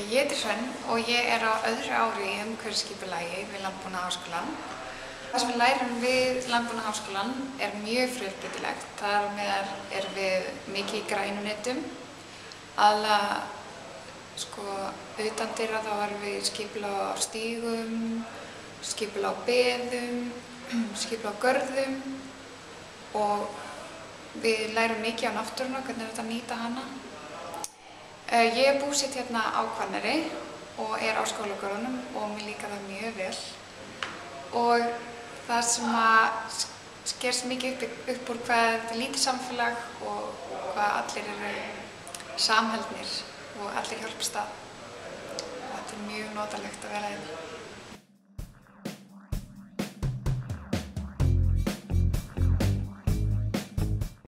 Ég heiti Hrönn og ég er á öðru ári í umhverfisskipulagi við Landbúnaðarháskólann. Það sem við lærum við Landbúnaðarháskólann er mjög fjölbreytilegt. Þar með erum við mikið í grænunetum. Aðallega utandyra þá erum við skipulag á stígum, skipulag á beðum, skipulag á görðum og við lærum mikið á náttúruna, hvernig er þetta að nýta hana. Ég er búsett hérna á Hvanneyri og er á skólagörðunum og mér líkar það mjög vel. Og það sem skerst mikið upp úr hvað þetta er lítið samfélag og hvað allir eru samheldnir og allir hjálpast að. Og þetta er mjög notalegt að vera hérna.